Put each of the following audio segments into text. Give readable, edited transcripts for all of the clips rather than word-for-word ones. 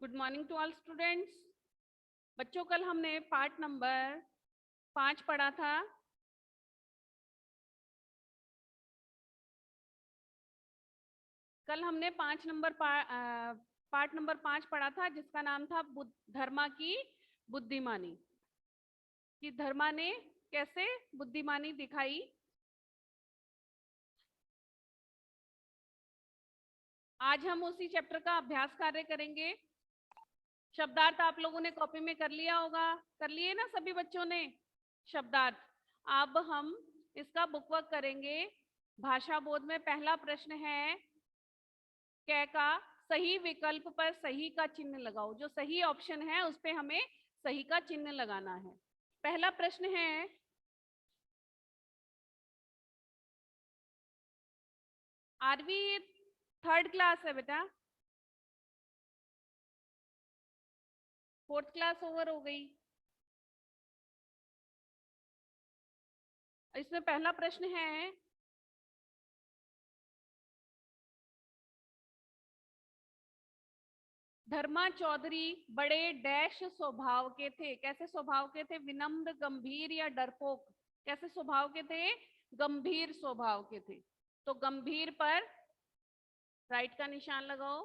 Good morning to all students. बच्चों, कल हमने पार्ट नंबर 5 पढ़ा था। कल हमने पार्ट नंबर 5 पढ़ा था, जिसका नाम था धर्मा की बुद्धिमानी, कि धर्मा ने कैसे बुद्धिमानी दिखाई। आज हम उसी चैप्टर का अभ्यास कार्य करेंगे। शब्दार्थ आप लोगों ने कॉपी में कर लिया होगा, कर लिए ना सभी बच्चों ने शब्दार्थ। अब हम इसका बुकवर्क करेंगे। भाषा बोध में पहला प्रश्न है, कै का सही विकल्प पर सही का चिन्ह लगाओ। जो सही ऑप्शन है उस पे हमें सही का चिन्ह लगाना है। पहला प्रश्न है, आरवी थर्ड क्लास है बेटा, फोर्थ क्लास ओवर हो गई। इसमें पहला प्रश्न है, धर्मा चौधरी बड़े डैश स्वभाव के थे। कैसे स्वभाव के थे? विनम्र, गंभीर या डरपोक? कैसे स्वभाव के थे? गंभीर स्वभाव के थे। तो गंभीर पर राइट का निशान लगाओ।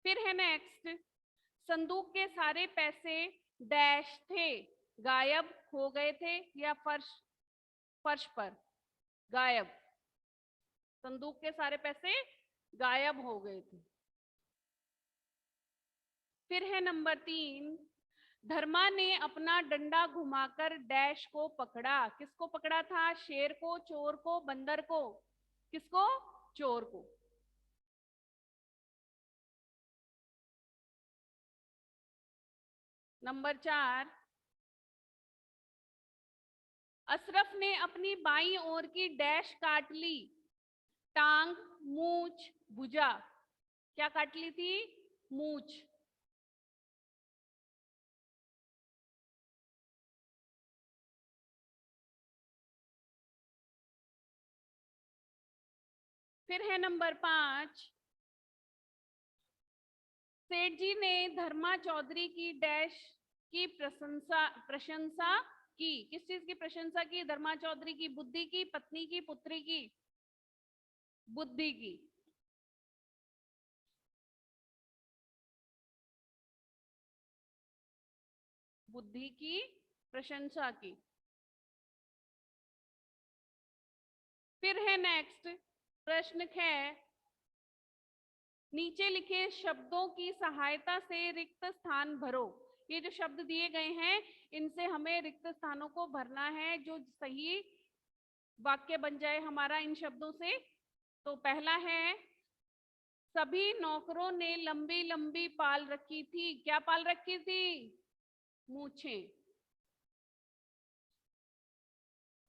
फिर है नेक्स्ट, संदूक के सारे पैसे डैश थे, गायब हो गए थे या फर्श फर्श पर गायब। संदूक के सारे पैसे गायब हो गए थे। फिर है नंबर 3, धर्मा ने अपना डंडा घुमाकर डैश को पकड़ा। किसको पकड़ा था? शेर को, चोर को, बंदर को? किसको? चोर को। नंबर 4, अशरफ ने अपनी बाईं ओर की डैश काट ली। टांग, मूछ, भुजा? क्या काट ली थी? मूछ। फिर है नंबर 5, सेठ जी ने धर्मा चौधरी की डैश की प्रशंसा की। किस चीज की प्रशंसा की? धर्मा चौधरी की बुद्धि की, पत्नी की, पुत्री की? बुद्धि की। बुद्धि की प्रशंसा की। फिर है नेक्स्ट प्रश्न है, नीचे लिखे शब्दों की सहायता से रिक्त स्थान भरो। ये जो शब्द दिए गए हैं, इनसे हमें रिक्त स्थानों को भरना है, जो सही वाक्य बन जाए हमारा इन शब्दों से। तो पहला है, सभी नौकरों ने लंबी लंबी पाल रखी थी। क्या पाल रखी थी? मूछें।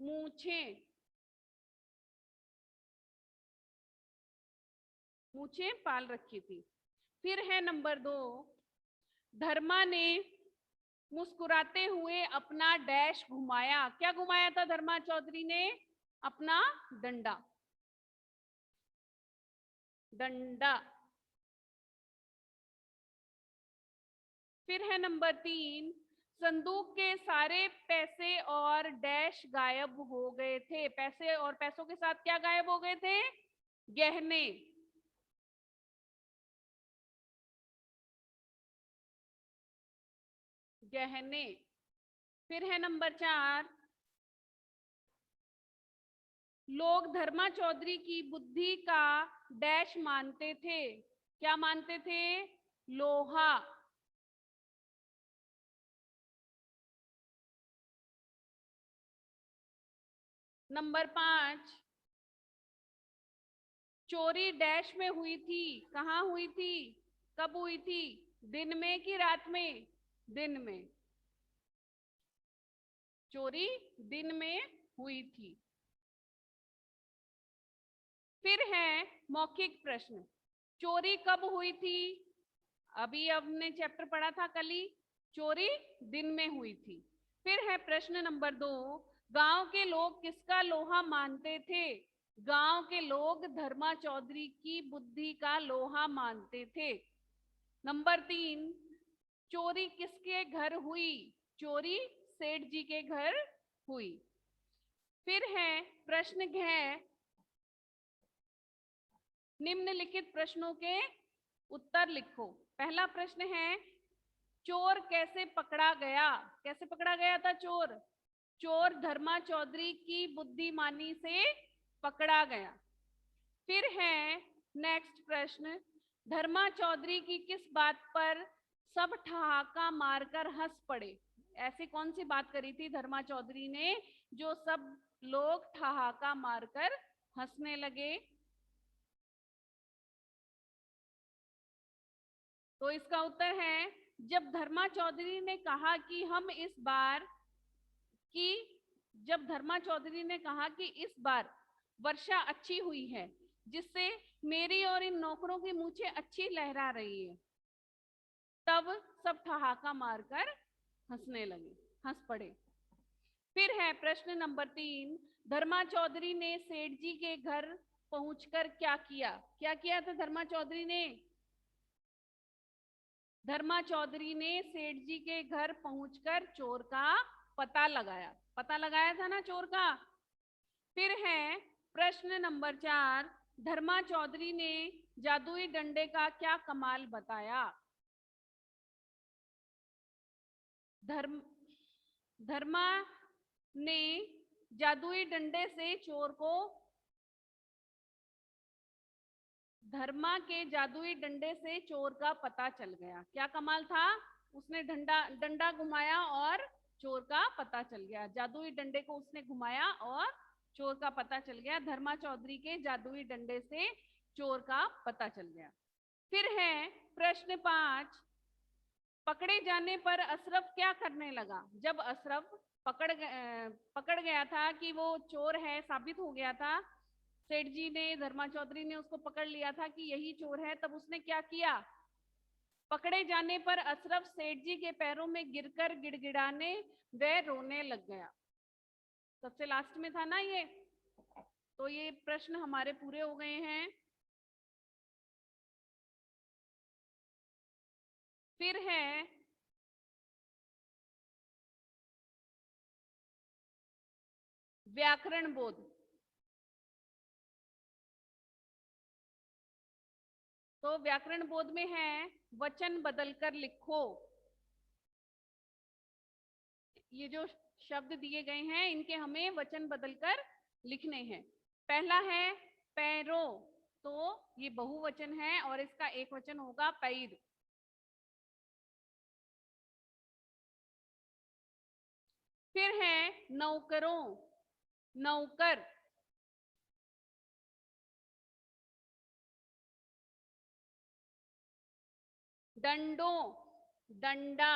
मूछें। मूछें पाल रखी थी। फिर है नंबर 2, धर्मा ने मुस्कुराते हुए अपना डैश घुमाया। क्या घुमाया था धर्मा चौधरी ने? अपना डंडा। डंडा। फिर है नंबर 3, संदूक के सारे पैसे और डैश गायब हो गए थे। पैसे और पैसों के साथ क्या गायब हो गए थे? गहने। गहने। फिर है नंबर 4, लोग धर्मा चौधरी की बुद्धि का डैश मानते थे। क्या मानते थे? लोहा। नंबर 5, चोरी डैश में हुई थी। कहाँ हुई थी? कब हुई थी? दिन में कि रात में? दिन में। चोरी दिन में हुई थी। फिर है मौखिक प्रश्न, चोरी कब हुई थी? अभी हमने चैप्टर पढ़ा था कल ही, चोरी दिन में हुई थी। फिर है प्रश्न नंबर 2, गांव के लोग किसका लोहा मानते थे? गांव के लोग धर्मा चौधरी की बुद्धि का लोहा मानते थे। नंबर 3, चोरी किसके घर हुई? चोरी सेठ जी के घर हुई। फिर है प्रश्न है, निम्नलिखित प्रश्नों के उत्तर लिखो। पहला प्रश्न है, चोर कैसे पकड़ा गया? कैसे पकड़ा गया था चोर? चोर धर्मा चौधरी की बुद्धिमानी से पकड़ा गया। फिर है नेक्स्ट प्रश्न, धर्मा चौधरी की किस बात पर सब ठहाका मारकर हंस पड़े? ऐसी कौन सी बात करी थी धर्मा चौधरी ने जो सब लोग ठहाका मारकर हंसने लगे? तो इसका उत्तर है, जब धर्मा चौधरी ने कहा कि हम इस बार कि जब धर्मा चौधरी ने कहा कि इस बार वर्षा अच्छी हुई है, जिससे मेरी और इन नौकरों की मूछें अच्छी लहरा रही है, तब सब ठहाका मारकर हंसने लगे, हंस पड़े। फिर है प्रश्न नंबर 3, धर्मा चौधरी ने सेठ जी के घर पहुंचकर क्या किया? क्या किया था धर्मा चौधरी ने? धर्मा चौधरी ने सेठ जी के घर पहुंचकर चोर का पता लगाया। पता लगाया था ना चोर का। फिर है प्रश्न नंबर 4, धर्मा चौधरी ने जादुई डंडे का क्या कमाल बताया? धर्मा ने जादुई डंडे से चोर को धर्मा के जादुई डंडे से चोर का पता चल गया। क्या कमाल था? उसने डंडा घुमाया और चोर का पता चल गया। जादुई डंडे को उसने घुमाया और चोर का पता चल गया। धर्मा चौधरी के जादुई डंडे से चोर का पता चल गया। फिर है प्रश्न 5, पकड़े जाने पर अशरफ क्या करने लगा? जब अशरफ पकड़ गया था कि वो चोर है, साबित हो गया था, सेठ जी ने, धर्मा चौधरी ने उसको पकड़ लिया था कि यही चोर है, तब उसने क्या किया? पकड़े जाने पर अशरफ सेठ जी के पैरों में गिरकर गिड़गिड़ाने व रोने लग गया। सबसे लास्ट में था ना ये। तो ये प्रश्न हमारे पूरे हो गए हैं। फिर है व्याकरण बोध। तो व्याकरण बोध में है, वचन बदलकर लिखो। ये जो शब्द दिए गए हैं इनके हमें वचन बदलकर लिखने हैं। पहला है पैरों, तो ये बहुवचन है और इसका एक वचन होगा पैर। फिर है नौकरों, नौकर। डंडों, डंडा।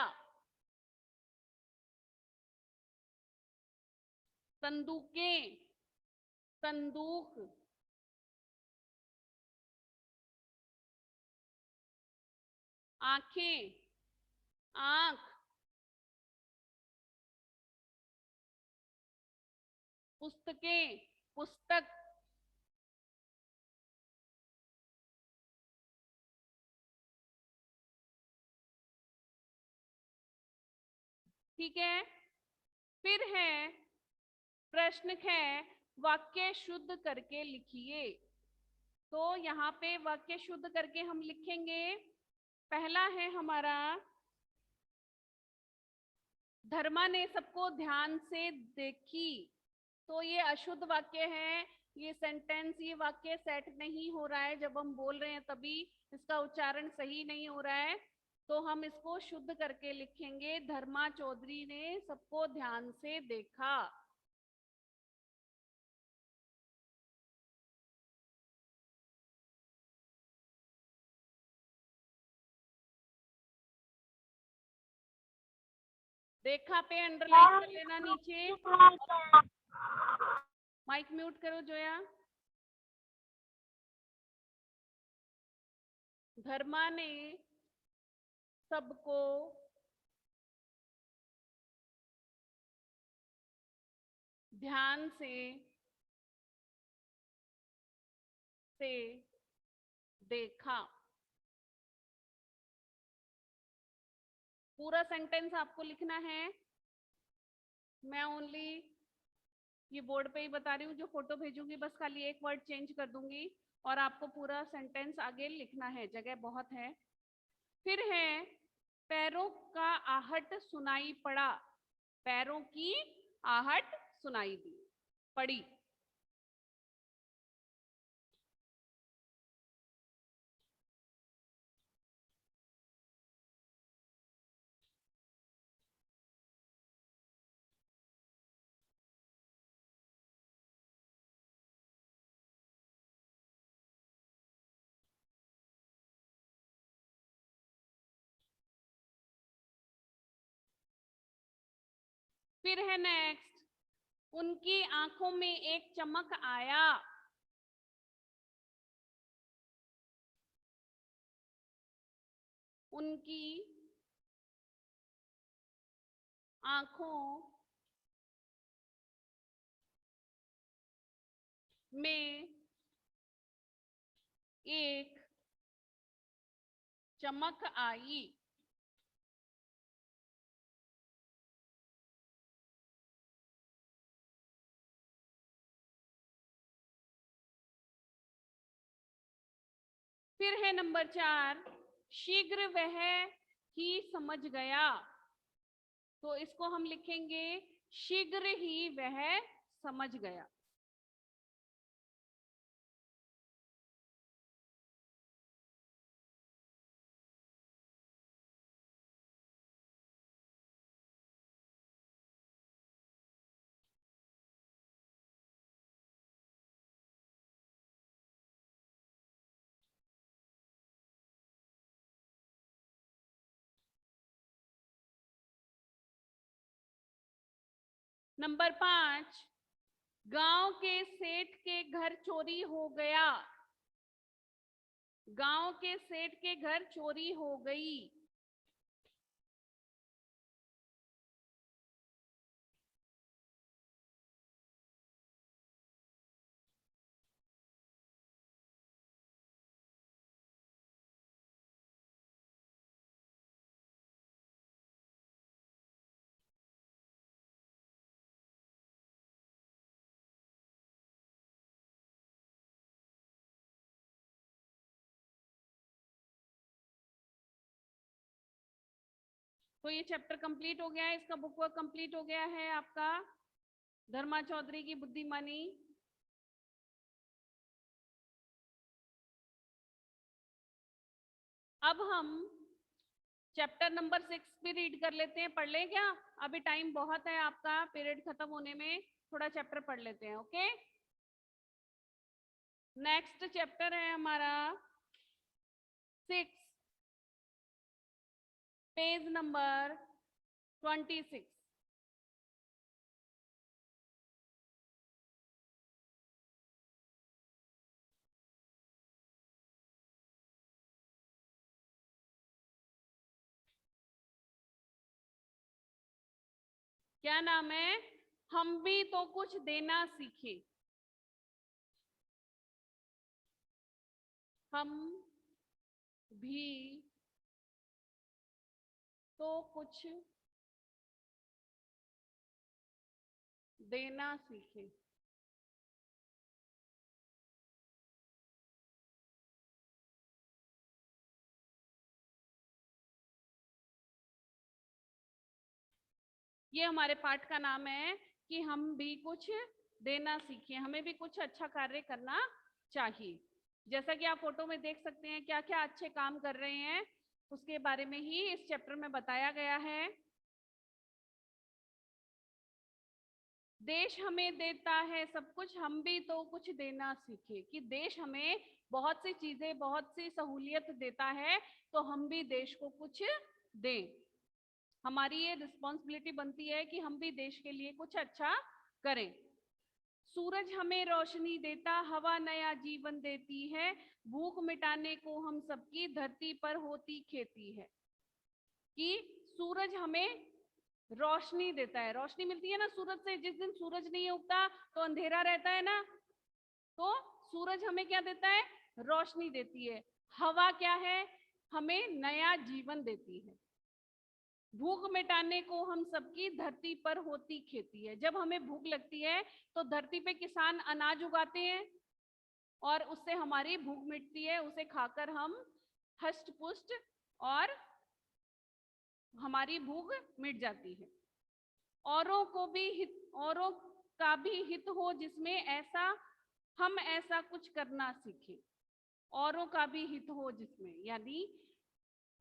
संदूकें, संदूक। आंखें, आंख। पुस्तकें, पुस्तक। ठीक है। फिर है प्रश्न है, वाक्य शुद्ध करके लिखिए। तो यहाँ पे वाक्य शुद्ध करके हम लिखेंगे। पहला है हमारा, धर्मा ने सबको ध्यान से देखी। तो ये अशुद्ध वाक्य है, ये सेंटेंस, ये वाक्य सेट नहीं हो रहा है। जब हम बोल रहे हैं तभी इसका उच्चारण सही नहीं हो रहा है, तो हम इसको शुद्ध करके लिखेंगे। धर्मा चौधरी ने सबको ध्यान से देखा। देखा पे अंडरलाइन कर लेना नीचे। माइक म्यूट करो जोया। धर्मा ने सबको ध्यान से से देखा। पूरा सेंटेंस आपको लिखना है। मैं ओनली ये बोर्ड पे ही बता रही हूँ, जो फोटो भेजूंगी बस खाली एक वर्ड चेंज कर दूंगी और आपको पूरा सेंटेंस आगे लिखना है, जगह बहुत है। फिर है पैरों का आहट सुनाई पड़ा। पैरों की आहट सुनाई दी पड़ी। फिर है नेक्स्ट, उनकी आंखों में एक चमक आया। उनकी आंखों में एक चमक आई। फिर है नंबर 4, शीघ्र वह ही समझ गया। तो इसको हम लिखेंगे शीघ्र ही वह समझ गया। नंबर 5, गांव के सेठ के घर चोरी हो गया। गांव के सेठ के घर चोरी हो गई। तो ये चैप्टर कंप्लीट हो गया है, इसका बुक वर्क कंप्लीट हो गया है आपका, धर्मा चौधरी की बुद्धिमानी। अब हम चैप्टर नंबर 6 भी रीड कर लेते हैं। पढ़ लें क्या? अभी टाइम बहुत है आपका, पीरियड खत्म होने में, थोड़ा चैप्टर पढ़ लेते हैं। ओके, नेक्स्ट चैप्टर है हमारा 6, पेज नंबर 26। क्या नाम है? हम भी तो कुछ देना सीखे। हम भी तो कुछ देना सीखे। ये हमारे पाठ का नाम है कि हम भी कुछ देना सीखें, हमें भी कुछ अच्छा कार्य करना चाहिए। जैसा कि आप फोटो में देख सकते हैं क्या क्या अच्छे काम कर रहे हैं, उसके बारे में ही इस चैप्टर में बताया गया है। देश हमें देता है सब कुछ, हम भी तो कुछ देना सीखे। कि देश हमें बहुत सी चीजें, बहुत सी सहूलियत देता है, तो हम भी देश को कुछ दें। हमारी ये रिस्पॉन्सिबिलिटी बनती है कि हम भी देश के लिए कुछ अच्छा करें। सूरज हमें रोशनी देता, हवा नया जीवन देती है, भूख मिटाने को हम सबकी धरती पर होती खेती है। कि सूरज हमें रोशनी देता है, रोशनी मिलती है ना सूरज से। जिस दिन सूरज नहीं उगता तो अंधेरा रहता है ना, तो सूरज हमें क्या देता है? रोशनी देती है। हवा क्या है? हमें नया जीवन देती है। भूख मिटाने को हम सबकी धरती पर होती खेती है। जब हमें भूख लगती है तो धरती पे किसान अनाज उगाते हैं और उससे हमारी भूख मिटती है, उसे खाकर हम हष्ट पुष्ट और हमारी भूख मिट जाती है। औरों का भी हित हो जिसमें हम ऐसा कुछ करना सीखें। औरों का भी हित हो जिसमें, यानी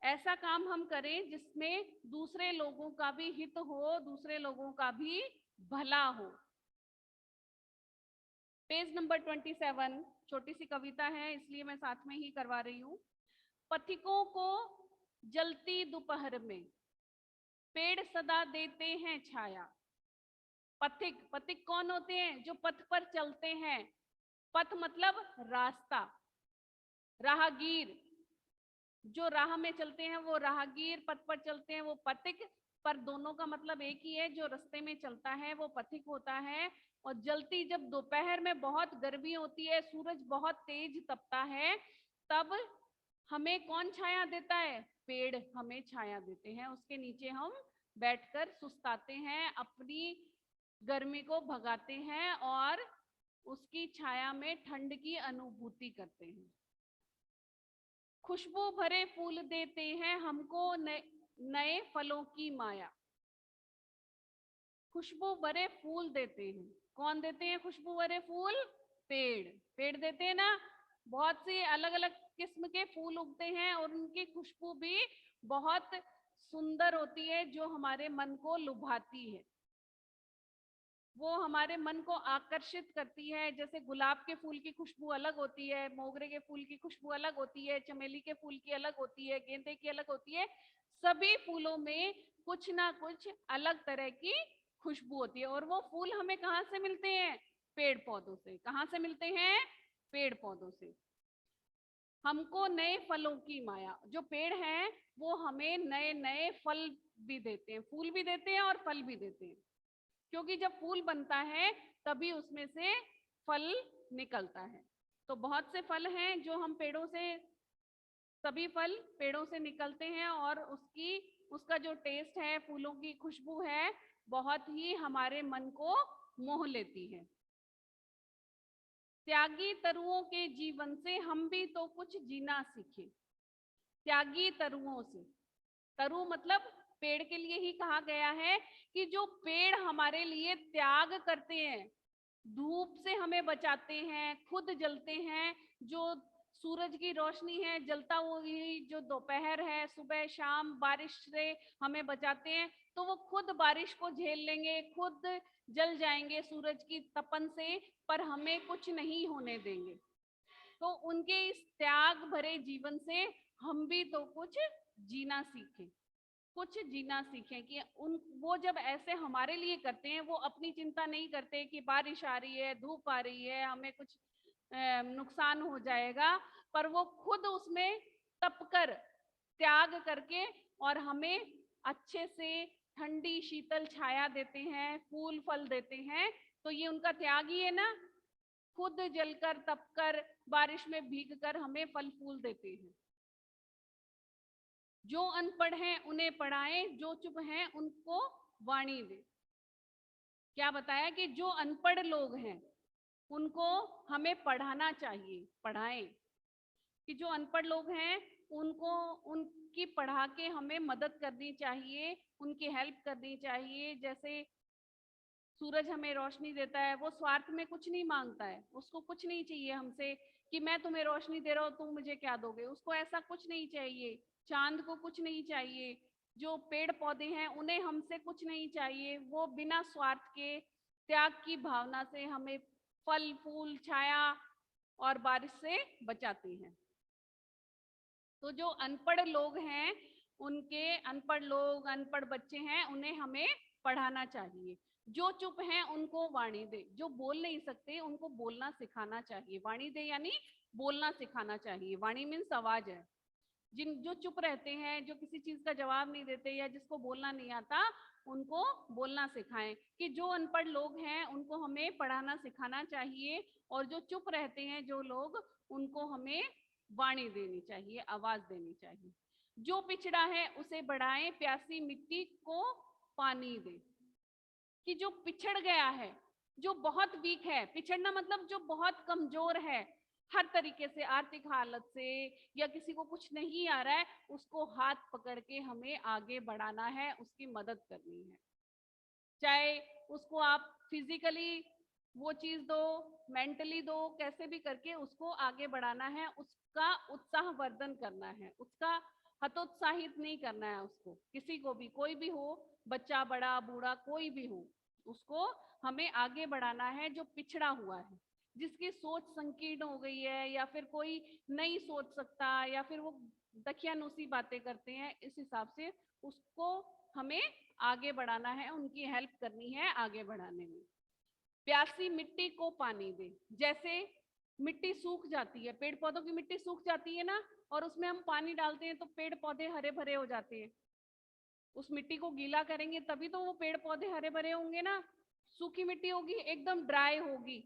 ऐसा काम हम करें जिसमें दूसरे लोगों का भी हित हो, दूसरे लोगों का भी भला हो। पेज नंबर 27, छोटी सी कविता है इसलिए मैं साथ में ही करवा रही हूँ। पथिकों को जलती दोपहर में पेड़ सदा देते हैं छाया। पथिक कौन होते हैं? जो पथ पर चलते हैं। पथ मतलब रास्ता, राहगीर। जो राह में चलते हैं वो राहगीर, पथ पर चलते हैं वो पथिक। पर दोनों का मतलब एक ही है, जो रास्ते में चलता है वो पथिक होता है। और जलती, जब दोपहर में बहुत गर्मी होती है, सूरज बहुत तेज तपता है, तब हमें कौन छाया देता है? पेड़ हमें छाया देते हैं। उसके नीचे हम बैठकर सुस्ताते हैं, अपनी गर्मी को भगाते हैं और उसकी छाया में ठंड की अनुभूति करते हैं। खुशबू भरे फूल देते हैं हमको नए फलों की माया। खुशबू भरे फूल देते हैं। कौन देते हैं खुशबू भरे फूल? पेड़ देते हैं ना। बहुत सी अलग अलग किस्म के फूल उगते हैं और उनकी खुशबू भी बहुत सुंदर होती है, जो हमारे मन को लुभाती है, वो हमारे मन को आकर्षित करती है। जैसे गुलाब के फूल की खुशबू अलग होती है, मोगरे के फूल की खुशबू अलग होती है, चमेली के फूल की अलग होती है, गेंदे की अलग होती है। सभी फूलों में कुछ ना कुछ अलग तरह की खुशबू होती है। और वो फूल हमें कहाँ से मिलते हैं? पेड़ पौधों से। कहाँ से मिलते हैं? पेड़ पौधों से। हमको नए फलों की माया। जो पेड़ हैं वो हमें नए नए फल भी देते हैं, फूल भी देते हैं और फल भी देते हैं, क्योंकि जब फूल बनता है तभी उसमें से फल निकलता है। तो बहुत से फल हैं जो हम पेड़ों से, सभी फल पेड़ों से निकलते हैं और उसका जो टेस्ट है, फूलों की खुशबू है, बहुत ही हमारे मन को मोह लेती है। त्यागी तरुओं के जीवन से हम भी तो कुछ जीना सीखे। त्यागी तरुओं से, तरु मतलब पेड़ के लिए ही कहा गया है कि जो पेड़ हमारे लिए त्याग करते हैं, धूप से हमें बचाते हैं, खुद जलते हैं। जो सूरज की रोशनी है, जलता हुई जो दोपहर है, सुबह शाम बारिश से हमें बचाते हैं, तो वो खुद बारिश को झेल लेंगे, खुद जल जाएंगे सूरज की तपन से, पर हमें कुछ नहीं होने देंगे। तो उनके इस त्याग भरे जीवन से हम भी तो कुछ जीना सीखें, कुछ जीना सीखें। कि वो जब ऐसे हमारे लिए करते हैं, वो अपनी चिंता नहीं करते कि बारिश आ रही है, धूप आ रही है, हमें कुछ नुकसान हो जाएगा, पर वो खुद उसमें तपकर, त्याग करके और हमें अच्छे से ठंडी शीतल छाया देते हैं, फूल फल देते हैं। तो ये उनका त्याग ही है ना, खुद जलकर तपकर बारिश में भीगकर हमें फल फूल देते हैं। जो अनपढ़ हैं उन्हें पढ़ाएं, जो चुप हैं उनको वाणी दे। क्या बताया कि जो अनपढ़ लोग हैं उनको हमें पढ़ाना चाहिए, पढ़ाएं। कि जो अनपढ़ लोग हैं उनको, उनकी पढ़ा के हमें मदद करनी चाहिए, उनकी हेल्प करनी चाहिए। जैसे सूरज हमें रोशनी देता है, वो स्वार्थ में कुछ नहीं मांगता है, उसको कुछ नहीं चाहिए हमसे कि मैं तुम्हें रोशनी दे रहा हूँ, तुम मुझे क्या दोगे, उसको ऐसा कुछ नहीं चाहिए। चांद को कुछ नहीं चाहिए। जो पेड़ पौधे हैं उन्हें हमसे कुछ नहीं चाहिए, वो बिना स्वार्थ के, त्याग की भावना से हमें फल फूल, छाया और बारिश से बचाती हैं। तो जो अनपढ़ लोग हैं, अनपढ़ लोग, अनपढ़ बच्चे हैं, उन्हें हमें पढ़ाना चाहिए। जो चुप हैं उनको वाणी दे। जो बोल नहीं सकते उनको बोलना सिखाना चाहिए। वाणी दे यानी बोलना सिखाना चाहिए। वाणी मीन्स आवाज है। जो चुप रहते हैं, जो किसी चीज का जवाब नहीं देते या जिसको बोलना नहीं आता, उनको बोलना सिखाएं। कि जो अनपढ़ लोग हैं उनको हमें पढ़ाना सिखाना चाहिए, और जो चुप रहते हैं जो लोग, उनको हमें वाणी देनी चाहिए, आवाज देनी चाहिए। जो पिछड़ा है उसे बढ़ाएं, प्यासी मिट्टी को पानी दे। कि जो पिछड़ गया है, जो बहुत वीक है, पिछड़ना मतलब जो बहुत कमजोर है हर तरीके से, आर्थिक हालत से, या किसी को कुछ नहीं आ रहा है, उसको हाथ पकड़ के हमें आगे बढ़ाना है, उसकी मदद करनी है। चाहे उसको आप फिजिकली वो चीज दो, मेंटली दो, कैसे भी करके उसको आगे बढ़ाना है, उसका उत्साहवर्धन करना है, उसका हतोत्साहित नहीं करना है उसको। किसी को भी, कोई भी हो, बच्चा बड़ा बूढ़ा कोई भी हो, उसको हमें आगे बढ़ाना है। जो पिछड़ा हुआ है, जिसकी सोच संकीर्ण हो गई है, या फिर कोई नहीं सोच सकता, या फिर वो दकियानुसी बातें करते हैं, इस हिसाब से उसको हमें आगे बढ़ाना है, उनकी हेल्प करनी है आगे बढ़ाने में। प्यासी मिट्टी को पानी दे। जैसे मिट्टी सूख जाती है, पेड़ पौधों की मिट्टी सूख जाती है ना, और उसमें हम पानी डालते हैं तो पेड़ पौधे हरे भरे हो जाते हैं। उस मिट्टी को गीला करेंगे तभी तो वो पेड़ पौधे हरे भरे होंगे ना। सूखी मिट्टी होगी, एकदम ड्राई होगी,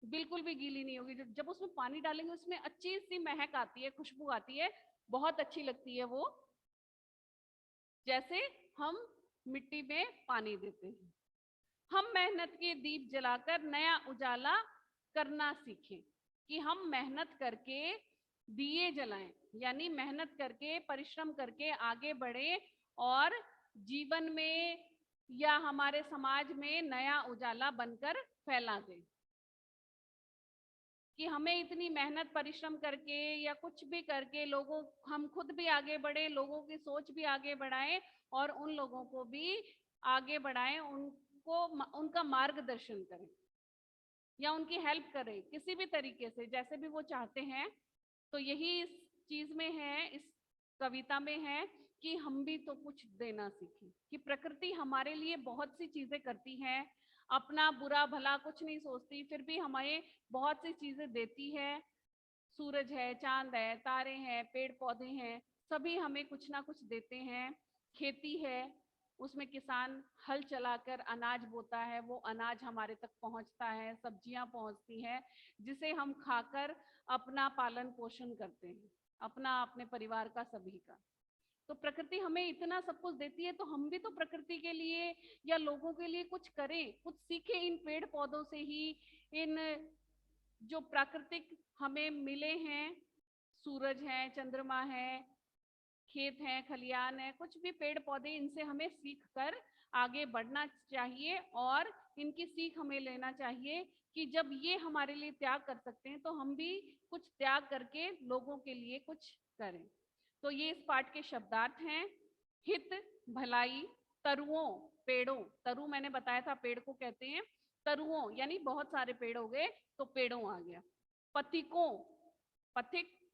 बिल्कुल भी गीली नहीं होगी। जब उसमें पानी डालेंगे उसमें अच्छी सी महक आती है, खुशबू आती है, बहुत अच्छी लगती है वो। जैसे हम मिट्टी में पानी देते हैं। हम मेहनत के दीप जलाकर नया उजाला करना सीखें। कि हम मेहनत करके दिए जलाएं, यानी मेहनत करके, परिश्रम करके आगे बढ़े, और जीवन में या हमारे समाज में नया उजाला बनकर फैला दें। कि हमें इतनी मेहनत परिश्रम करके या कुछ भी करके लोगों, हम खुद भी आगे बढ़े, लोगों की सोच भी आगे बढ़ाएं, और उन लोगों को भी आगे बढ़ाएं, उनको उनका मार्गदर्शन करें या उनकी हेल्प करें किसी भी तरीके से, जैसे भी वो चाहते हैं। तो यही इस चीज में है, इस कविता में है, कि हम भी तो कुछ देना सीखें। कि प्रकृति हमारे लिए बहुत सी चीजें करती है, अपना बुरा भला कुछ नहीं सोचती, फिर भी हमें बहुत सी चीजें देती है। सूरज है, चांद है, तारे हैं, पेड़ पौधे हैं, सभी हमें कुछ ना कुछ देते हैं। खेती है, उसमें किसान हल चलाकर अनाज बोता है, वो अनाज हमारे तक पहुंचता है, सब्जियां पहुंचती हैं, जिसे हम खाकर अपना पालन पोषण करते हैं, अपना, अपने परिवार का, सभी का। तो प्रकृति हमें इतना सब कुछ देती है, तो हम भी तो प्रकृति के लिए या लोगों के लिए कुछ करें, कुछ सीखें इन पेड़ पौधों से ही। इन जो प्राकृतिक हमें मिले हैं, सूरज है, चंद्रमा है, खेत है, खलियान है, कुछ भी पेड़ पौधे, इनसे हमें सीख कर आगे बढ़ना चाहिए, और इनकी सीख हमें लेना चाहिए। कि जब ये हमारे लिए त्याग कर सकते हैं, तो हम भी कुछ त्याग करके लोगों के लिए कुछ करें। तो ये इस पाठ के शब्दार्थ हैं। हित, भलाई, तरुओं, पेड़ों, तरु मैंने बताया था पेड़ को कहते हैं। तरुओं यानी बहुत सारे पेड़ हो गए, तो पेड़ों आ गया। पथिकों, पथिक,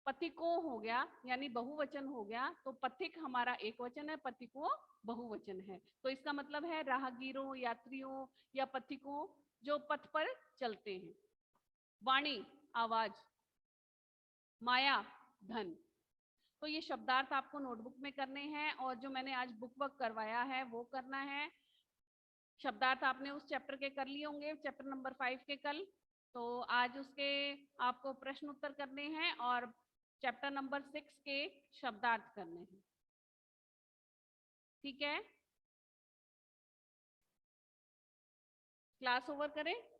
पथिकों हो गया, यानी बहुवचन हो गया, तो पथिक हमारा एक वचन है, पथिकों बहुवचन है। तो इसका मतलब है राहगीरों, यात्रियों या पथिकों, जो पथ पर चलते हैं। वाणी, आवाज। माया, धन। तो ये शब्दार्थ आपको नोटबुक में करने हैं, और जो मैंने आज बुक वर्क करवाया है वो करना है। शब्दार्थ आपने उस चैप्टर के कर लिए होंगे, चैप्टर नंबर 5 के कल। तो आज उसके आपको प्रश्न उत्तर करने हैं, और चैप्टर नंबर 6 के शब्दार्थ करने हैं। ठीक है, क्लास ओवर करें।